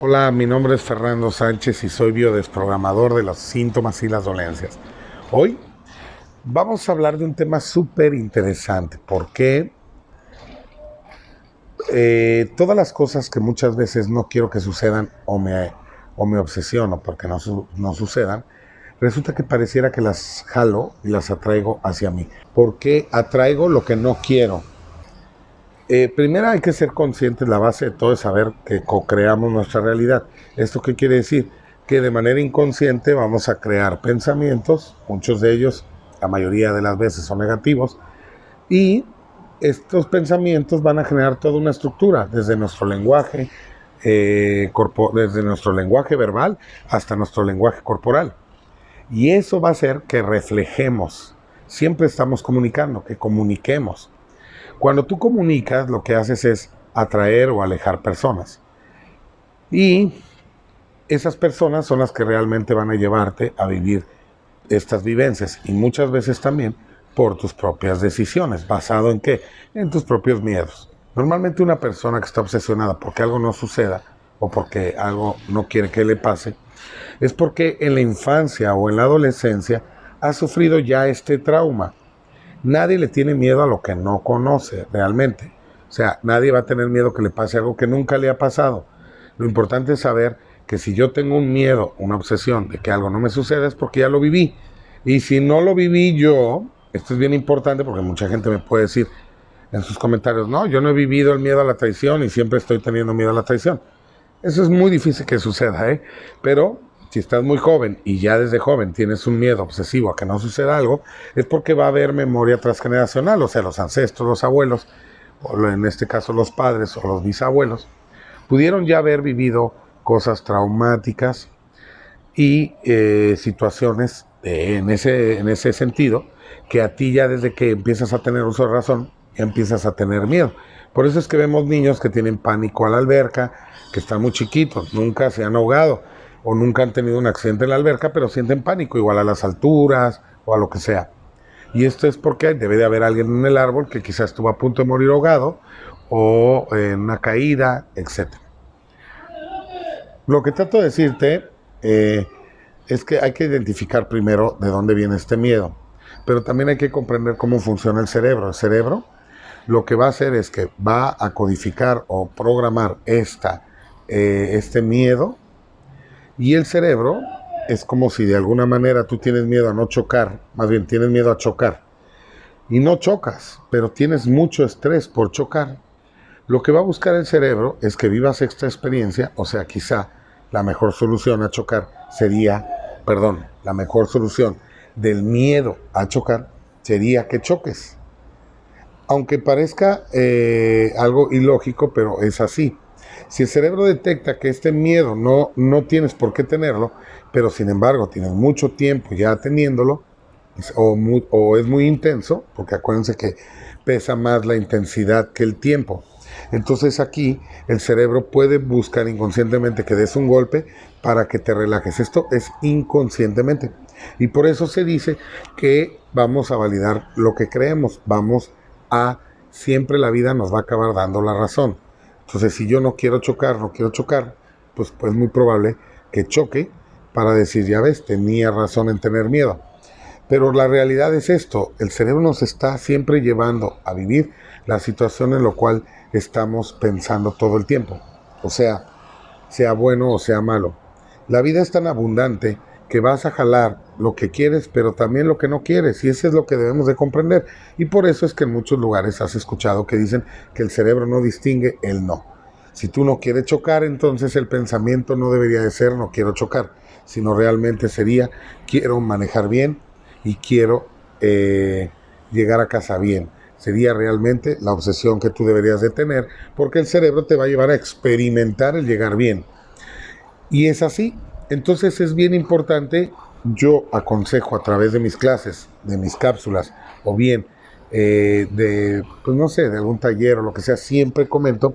Hola, mi nombre es Fernando Sánchez y soy biodesprogramador de los síntomas y las dolencias. Hoy vamos a hablar de un tema súper interesante, porque todas las cosas que muchas veces no quiero que sucedan o me obsesiono porque no sucedan, resulta que pareciera que las jalo y las atraigo hacia mí. ¿Por qué atraigo lo que no quiero? Primero hay que ser conscientes, la base de todo es saber que co-creamos nuestra realidad. ¿Esto qué quiere decir? Que de manera inconsciente vamos a crear pensamientos, muchos de ellos, la mayoría de las veces son negativos, y estos pensamientos van a generar toda una estructura, desde nuestro lenguaje verbal hasta nuestro lenguaje corporal. Y eso va a hacer que reflejemos, siempre estamos comunicando, que comuniquemos. Cuando tú comunicas, lo que haces es atraer o alejar personas. Y esas personas son las que realmente van a llevarte a vivir estas vivencias. Y muchas veces también por tus propias decisiones. ¿Basado en qué? En tus propios miedos. Normalmente una persona que está obsesionada porque algo no suceda o porque algo no quiere que le pase, es porque en la infancia o en la adolescencia ha sufrido ya este trauma. Nadie le tiene miedo a lo que no conoce realmente. O sea, nadie va a tener miedo que le pase algo que nunca le ha pasado. Lo importante es saber que si yo tengo un miedo, una obsesión de que algo no me suceda, es porque ya lo viví. Y si no lo viví yo, esto es bien importante porque mucha gente me puede decir en sus comentarios, no, yo no he vivido el miedo a la traición y siempre estoy teniendo miedo a la traición. Eso es muy difícil que suceda, ¿eh? Pero si estás muy joven y ya desde joven tienes un miedo obsesivo a que no suceda algo, es porque va a haber memoria transgeneracional, o sea, los ancestros, los abuelos, o en este caso los padres o los bisabuelos, pudieron ya haber vivido cosas traumáticas y situaciones en ese sentido, que a ti ya desde que empiezas a tener uso de razón, ya empiezas a tener miedo. Por eso es que vemos niños que tienen pánico a la alberca, que están muy chiquitos, nunca se han ahogado o nunca han tenido un accidente en la alberca, pero sienten pánico, igual a las alturas o a lo que sea. Y esto es porque debe de haber alguien en el árbol que quizás estuvo a punto de morir ahogado o en una caída, etcétera. Lo que trato de decirte es que hay que identificar primero de dónde viene este miedo, pero también hay que comprender cómo funciona el cerebro. El cerebro lo que va a hacer es que va a codificar o programar este miedo, y el cerebro es como si de alguna manera tú tienes miedo a no chocar, más bien tienes miedo a chocar, y no chocas, pero tienes mucho estrés por chocar. Lo que va a buscar el cerebro es que vivas esta experiencia, o sea, quizá la mejor solución a chocar la mejor solución del miedo a chocar sería que choques. Aunque parezca algo ilógico, pero es así. Si el cerebro detecta que este miedo no tienes por qué tenerlo, pero sin embargo tienes mucho tiempo ya teniéndolo, o es muy intenso, porque acuérdense que pesa más la intensidad que el tiempo. Entonces aquí el cerebro puede buscar inconscientemente que des un golpe para que te relajes. Esto es inconscientemente. Y por eso se dice que vamos a validar lo que creemos. Siempre la vida nos va a acabar dando la razón. Entonces si yo no quiero chocar, pues es muy probable que choque para decir, ya ves, tenía razón en tener miedo. Pero la realidad es esto, el cerebro nos está siempre llevando a vivir la situación en la cual estamos pensando todo el tiempo. O sea bueno o sea malo. La vida es tan abundante que vas a jalar lo que quieres, pero también lo que no quieres, y eso es lo que debemos de comprender. Y por eso es que en muchos lugares has escuchado que dicen que el cerebro no distingue el no. Si tú no quieres chocar, entonces el pensamiento no debería de ser no quiero chocar, sino realmente sería quiero manejar bien y quiero llegar a casa bien. Sería realmente la obsesión que tú deberías de tener, porque el cerebro te va a llevar a experimentar el llegar bien. Y es así. Entonces es bien importante, yo aconsejo a través de mis clases, de mis cápsulas, o bien pues no sé, de algún taller o lo que sea, siempre comento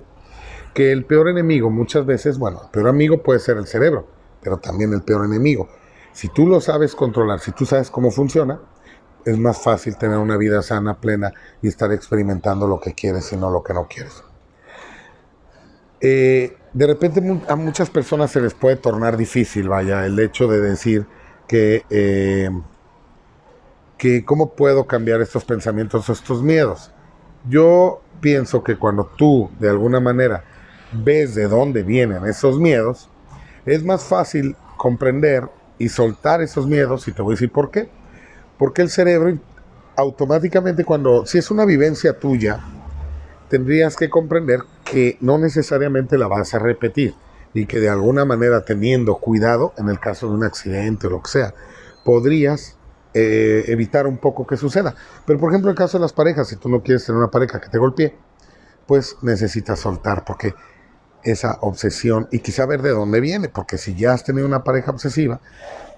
que el peor enemigo muchas veces, bueno, el peor amigo puede ser el cerebro, pero también el peor enemigo. Si tú lo sabes controlar, si tú sabes cómo funciona, es más fácil tener una vida sana, plena, y estar experimentando lo que quieres y no lo que no quieres. De repente a muchas personas se les puede tornar difícil, vaya, el hecho de decir que cómo puedo cambiar estos pensamientos o estos miedos. Yo pienso que cuando tú, de alguna manera, ves de dónde vienen esos miedos, es más fácil comprender y soltar esos miedos, y te voy a decir por qué. Porque el cerebro automáticamente si es una vivencia tuya, tendrías que comprender que no necesariamente la vas a repetir y que de alguna manera teniendo cuidado, en el caso de un accidente o lo que sea, podrías evitar un poco que suceda. Pero por ejemplo, en el caso de las parejas, si tú no quieres tener una pareja que te golpee, pues necesitas soltar, porque esa obsesión, y quizá ver de dónde viene, porque si ya has tenido una pareja obsesiva,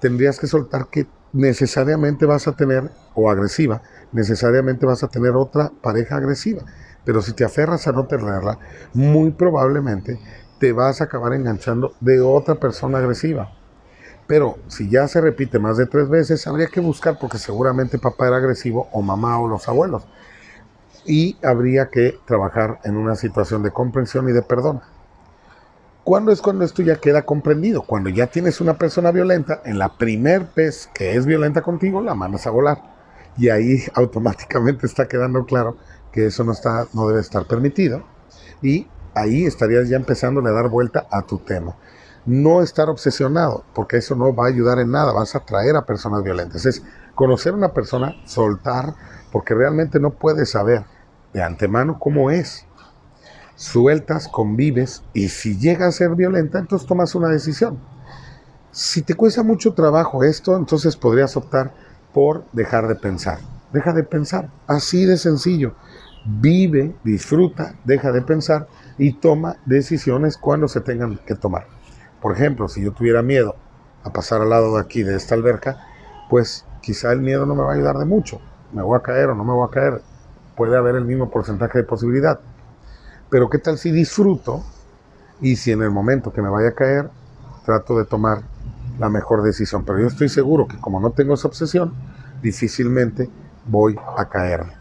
tendrías que soltar que necesariamente vas a tener, o agresiva, necesariamente vas a tener otra pareja agresiva. Pero si te aferras a no tenerla, muy probablemente te vas a acabar enganchando de otra persona agresiva. Pero si ya se repite más de 3 veces, habría que buscar, porque seguramente papá era agresivo, o mamá, o los abuelos. Y habría que trabajar en una situación de comprensión y de perdón. ¿Cuándo es cuando esto ya queda comprendido? Cuando ya tienes una persona violenta, en la primer vez que es violenta contigo, la mandas a volar. Y ahí automáticamente está quedando claro que eso no debe estar permitido. Y ahí estarías ya empezando a dar vuelta a tu tema. No estar obsesionado, porque eso no va a ayudar en nada. Vas a atraer a personas violentas. Es conocer a una persona, soltar, porque realmente no puedes saber de antemano cómo es. Sueltas, convives, y si llega a ser violenta, entonces tomas una decisión. Si te cuesta mucho trabajo esto, entonces podrías optar por dejar de pensar. Deja de pensar, así de sencillo. Vive, disfruta, deja de pensar y toma decisiones cuando se tengan que tomar. Por ejemplo, si yo tuviera miedo a pasar al lado de aquí, de esta alberca, pues quizá el miedo no me va a ayudar de mucho. Me voy a caer o no me voy a caer. Puede haber el mismo porcentaje de posibilidad. Pero ¿qué tal si disfruto y si en el momento que me vaya a caer trato de tomar la mejor decisión? Pero yo estoy seguro que como no tengo esa obsesión, difícilmente voy a caer.